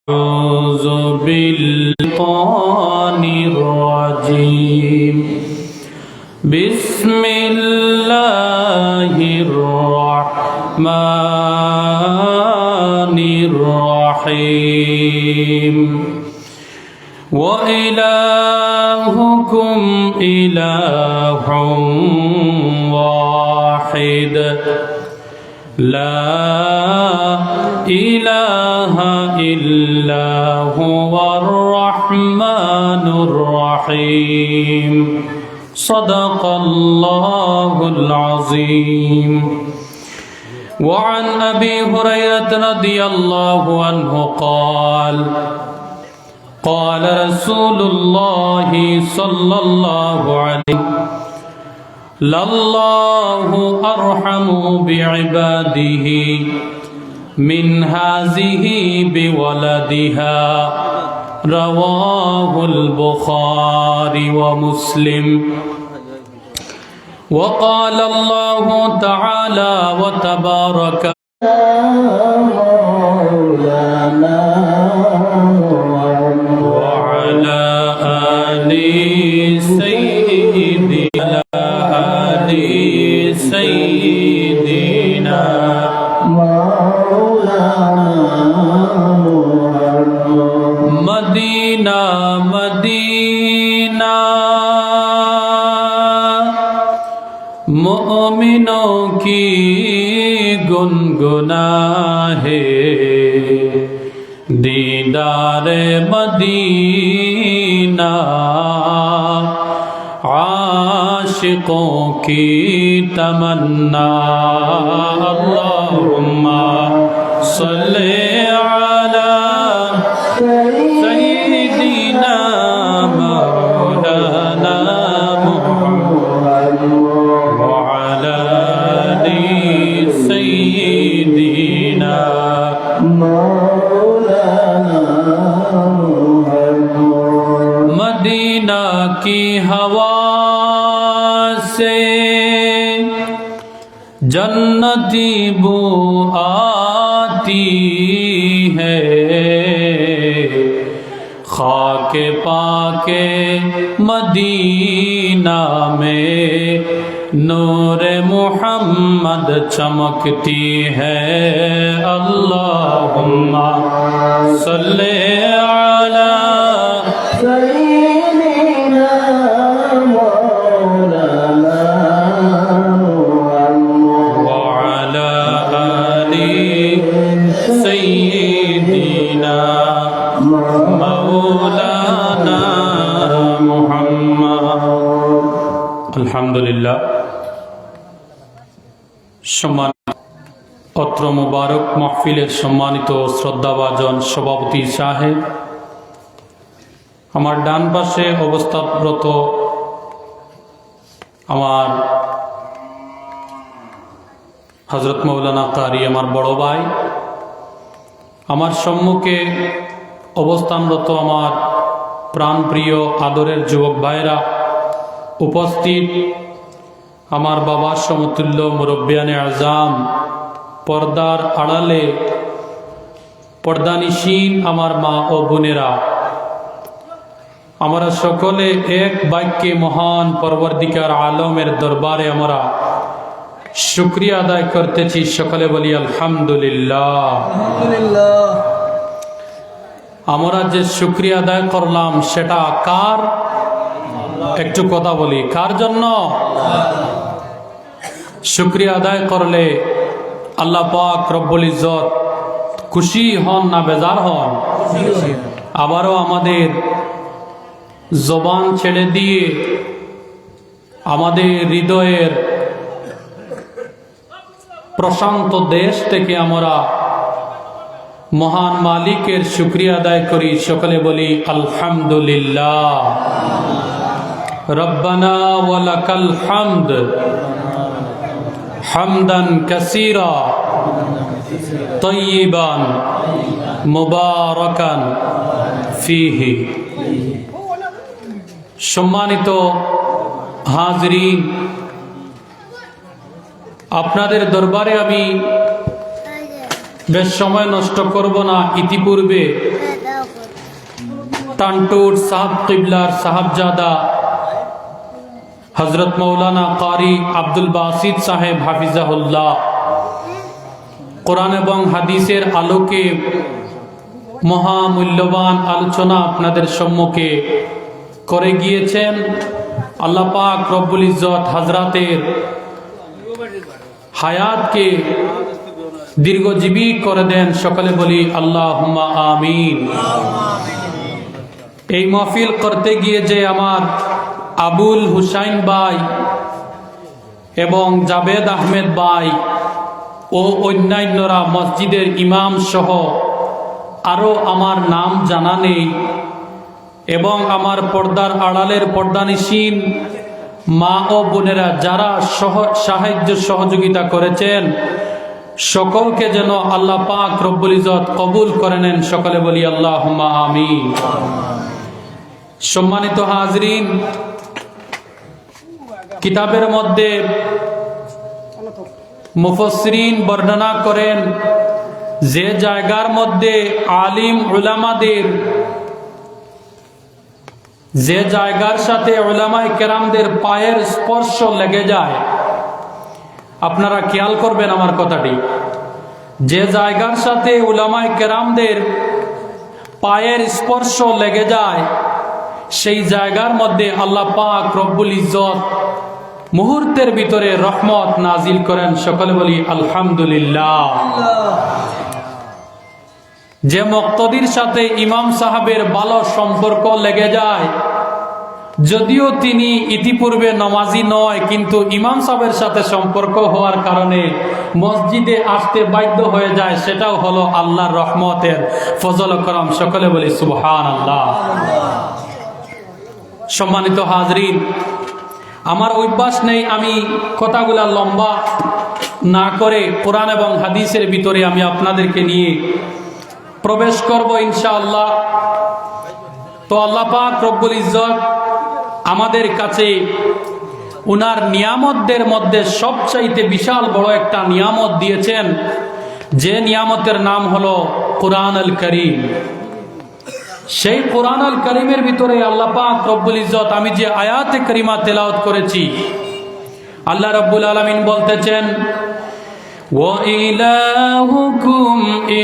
أعوذ بالشيطان الرجيم بسم الله الرحمن الرحيم وإلهكم إله واحد لا إله إلا هو الرحمن الرحيم صدق الله العظيم. وعن أبي هريرة رضي الله عنه قال قال رسول الله صلى الله عليه وسلم لله أرحم بعباده من هذه بولدها رواه البخاري ومسلم. وقال الله تعالى وتبارك وعلى آل سيدنا Medina Medina मोमिनों की गुनगुना है दीदार मदीना आशिकों की तमन्ना अल्लाहुम्मा सल्ले अला सय्यिदिना मौलाना मुहम्मद व अला आलि सय्यिदिना मौलाना मुहम्मद। मदीना की हवा से जन्नती बू आती है खाके पाके मदीना में नूरे मुहम्मद चमकती है अल्लाहुम्मा सल्ले अला सय्यिदिना मौलाना व अला आलि सय्यिदिना मौलाना मुहम्मद। अल्हम्दुलिल्लाह। सम्मानित अत्र मुबारक महफिलेर सम्मानित श्रद्धाभाजन सभापति साहेब, आमार डान पाशे अवस्थानरत आमार हजरत मौलाना कारी आमार बड़ भाई, आमार सम्मुखे अवस्थानरत आमार प्राणप्रिय आदरेर युवक भाईरा उपस्थित, आमार बाबार समतुल्य मुरब्बियाने आज़ाम, पर्दार आड़ाले पर्दानिशीन आमार मा ओ बोनेरा, आमारा सकले एक वाक्ये महान परवरदिगार आलमेर दरबारे आमारा शुक्रिया आदाय करतेছি। सकले বলি আলহামদুলিল্লাহ। আমরা যে শুকরিয়া আদায় করলাম সেটা কার? একটু কথা বলি, কার জন্য? শুকরিয়া আদায় করলে আল্লাহ পাক রব্বুল ইজ্জত খুশি হন না বেজার হন? আবারও আমাদের জবান ছেড়ে দিয়ে আমাদের হৃদয়ের প্রশান্ত দেশ থেকে আমরা মহান মালিকের শুকরিয়া আদায় করি। সকলে বলি আলহামদুলিল্লাহ। রব্বানা ওয়া লাকাল হামদ হামদান কাসীরা তাইয়িবান মুবারাকান ফীহি। সম্মানিত হাজরিন, আপনাদের দরবারে আমি বেশ সময় নষ্ট করব না। ইতিপূর্বে টানটুর সাহাব কিবলার সাহাবজাদা হযরত মৌলানা কারি আব্দুল বাসিত সাহেব হাফিজাহুল্লাহ কোরআন এবং হাদিসের আলোকে মহামূল্যবান আলোচনা আপনাদের সম্মুখে করে গিয়েছেন। আল্লাহ পাক রব্বুল ইজ্জত হযরতের হায়াতকে দীর্ঘজীবী করে দেন, সকলে বলি আল্লাহুম্মা আমিন। এই মাহফিল করতে গিয়ে যে আমার আবুল হুসাইন ভাই এবং জাবেদ আহমেদ ভাই ও অন্যান্যরা মসজিদের ইমাম সহ আরো আমার নাম জানা নেই, এবং আমার পর্দার আড়ালের পর্দানিসীন মা ও বোনেরা যারা সাহায্য সহযোগিতা করেছেন, সকলকে যেন আল্লাহ পাক রব্বুল ইজ্জত কবুল করে নেন, সকলে বলি আল্লাহুম্মা আমিন। সম্মানিত হাজরিন, কিতাবের মধ্যে মুফাসসিরিন বর্ণনা করেন যে জায়গার মধ্যে আলিম উলামাদের, যে জায়গার সাথে উলামায়ে কেরামদের পায়ের স্পর্শ লেগে যায়, আপনারা খেয়াল করবেন আমার কথাটি, যে জায়গার সাথে উলামায়ে কেরামদের পায়ের স্পর্শ লেগে যায় সেই জায়গার মধ্যে আল্লাহ পাক রব্বুল ইজ্জত মুহূর্তের ভিতরে রহমত নাজিল করেন, সকলে বলি আলহামদুলিল্লাহ। যে মুক্তাদির সাথে ইমাম সাহেবের ভালো সম্পর্ক লেগে যায়, যদিও তিনি ইতিপূর্বে নামাজি নয়, কিন্তু ইমাম সাহেবের সাথে সম্পর্ক হওয়ার কারণে মসজিদে আসতে বাধ্য হয়ে যায়, সেটাও হলো আল্লাহর রহমতের ফজল ও করম, সকলে বলি সুবহানাল্লাহ। সম্মানিত হাজরিন, আমার অভ্যাস নেই আমি কথাগুলা লম্বা না করে কোরআন এবং হাদিসের ভিতরে আমি আপনাদেরকে নিয়ে প্রবেশ করব ইনশাআল্লাহ। তো আল্লাহ পাক রব্বুল ইজ্জত আমাদের কাছে উনার নিয়ামতদের মধ্যে সবচাইতে বিশাল বড় একটা নিয়ামত দিয়েছেন, যে নিয়ামতের নাম হলো কুরআনুল কারীম। সেই কুরআনুল কারীমের ভিতরে আল্লাহ পাক রব্বুল ইজ্জত আমি যে আয়াতে কারিমা তেলাওয়াত করেছি, আল্লাহ রাব্বুল আলামিন বলতেছেন ওয়া ইলাহুকুম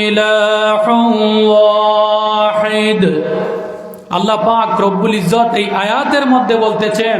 ইলাহুন ওয়াহিদ। আল্লাহ পাক রব্বুল ইজ্জত এই আয়াতের মধ্যে বলতেছেন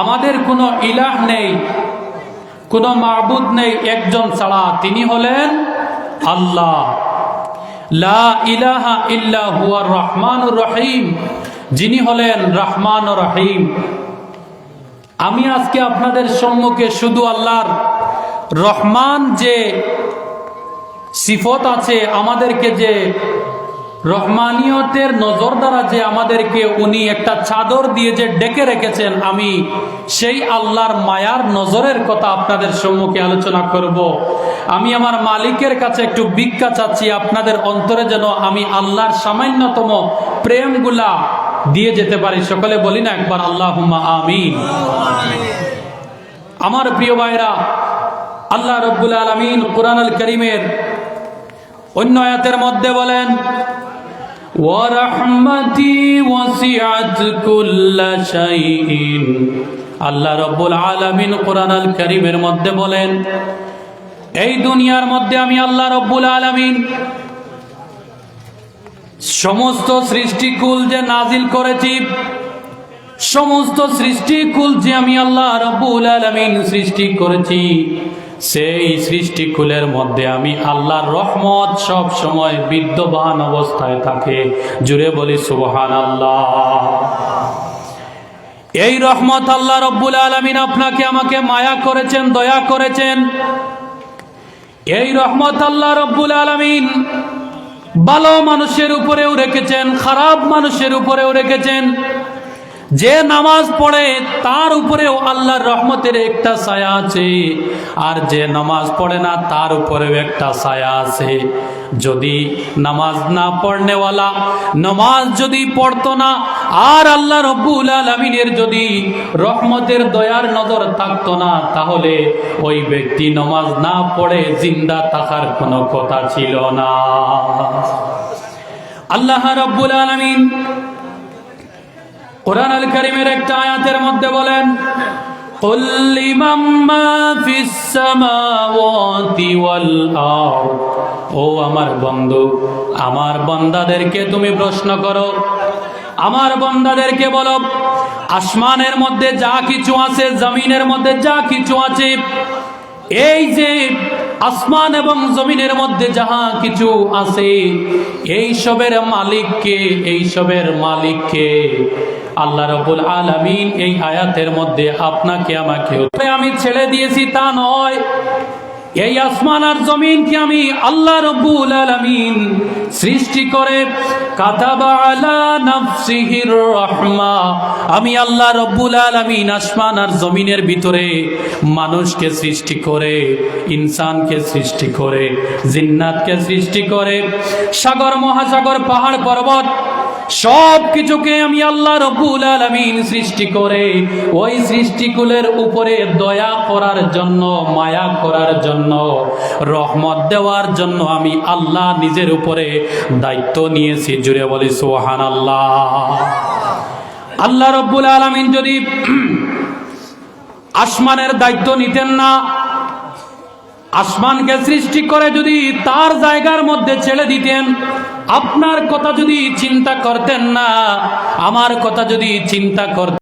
আমাদের কোনো ইলাহ নেই, কোনো মাবুদ নেই একজন ছাড়া, তিনি হলেন আল্লাহ। লা ইলাহা ইল্লা হুয়ার রহমানুর রহিম, যিনি হলেন রহমান ও রহিম। আমি আজকে আপনাদের সম্মুখে শুধু আল্লাহর রহমান যে সিফত আছে, আমাদেরকে যে রহমানিয়তের নজর দ্বারা যে আমাদেরকে উনি একটা চাদর দিয়ে যে ডেকে রেখেছেন, আমি সেই আল্লাহর মায়ার নজরের কথা আপনাদের সম্মুখে আলোচনা করব। আমি আমার মালিকের কাছে একটু ভিক্ষা চাচ্ছি, আপনাদের অন্তরে যেন আমি আল্লাহর সামান্যতম প্রেমগুলা দিয়ে যেতে পারি, সকলে বলি না একবার আল্লাহুম্মা আমিন। আমার প্রিয় ভাইরা, আল্লাহ রাব্বুল আলামিন কুরআনুল কারীমের অন্য আয়াতের মধ্যে বলেন ওয়া রাহমাতি ওয়াসিআত কুল্লা শাইইন। আল্লাহ রাব্বুল আলামিন কুরআনুল কারীমের মধ্যে বলেন এই দুনিয়ার মধ্যে আমি আল্লাহ রাব্বুল আলামিন সমস্ত সৃষ্টিকুল যে নাজিল করেছি, সমস্ত সৃষ্টিকুল যে আমি আল্লাহ রাব্বুল আলামিন সৃষ্টি করেছি, সেই সৃষ্টিকুলের মধ্যে আমি আল্লাহর রহমত সব সময় বিদ্যমান অবস্থায় থাকে, জুড়ে বলি সুবহানাল্লাহ। এই রহমত আল্লাহ রাব্বুল আলামিন আপনাকে আমাকে মায়া করেছেন, দয়া করেছেন। এই রহমত আল্লাহ রাব্বুল আলামিন ভালো মানুষের উপরেও রেখেছেন, খারাপ মানুষের উপরেও রেখেছেন। যে নামাজ পড়ে তার উপরেও আল্লাহর রহমতের একটা ছায়া আছে, আর যে নামাজ পড়ে না তার উপরেও একটা ছায়া আছে। যদি নামাজ না পড়নেওয়ালা নামাজ যদি পড়তো না, আর আল্লাহ রাব্বুল আলামিনের যদি রহমতের দয়ার নজর থাকতো না, তাহলে ওই ব্যক্তি নামাজ না পড়ে জিন্দা থাকার কোনো কথা ছিল না। আল্লাহ রাব্বুল আলামিন কোরআন আল কারীমের একটা আয়াতের মধ্যে বলেন, কুল লিমান মা ফিস সামাওয়াতি ওয়াল আরদ। ও আমার বন্ধু, আমার বান্দাদেরকে তুমি প্রশ্ন করো, আমার বান্দাদেরকে বলো, আসমানের মধ্যে যা কিছু আছে, জমিনের মধ্যে যা কিছু আছে, এই যে আসমান এবং জমিনের মধ্যে যাহা কিছু আছে, এই সবের মালিককে, এই সবের মালিককে? আল্লাহ রাব্বুল আলামিন এই আয়াতের মধ্যে আপনাকে আমাকে আমি ছেড়ে দিয়েছি তা নয়, এই আসমান আর জমিনকে আমি আল্লাহ রাব্বুল আলামিন সৃষ্টি করে কাতাবা আলা নাফসিহির রাহমা, আমি আল্লাহ রাব্বুল আলামিন আসমান আর জমিনের ভিতরে মানুষকে সৃষ্টি করে, ইনসানকে সৃষ্টি করে, জিন্নাতকে সৃষ্টি করে, সাগর মহাসাগর পাহাড় পর্বত সব কিছুকে আমি আল্লাহ রাব্বুল আলামিন সৃষ্টি করে ওই সৃষ্টিকুলের উপরে দয়া করার জন্য, মায়া করার জন্য, রহমত দেওয়ার জন্য আমি আল্লাহ নিজের উপরে দায়িত্ব নিয়েছি। জুড়ে বলি সুবহানাল্লাহ। আল্লাহ রাব্বুল আলামিন যদি আসমানের দায়িত্ব নিতেন না, আসমানকে সৃষ্টি করে যদি তার জায়গার মধ্যে ছেড়ে দিতেন, আপনার কথা যদি চিন্তা করতেন না, আমার কথা যদি চিন্তা করতেন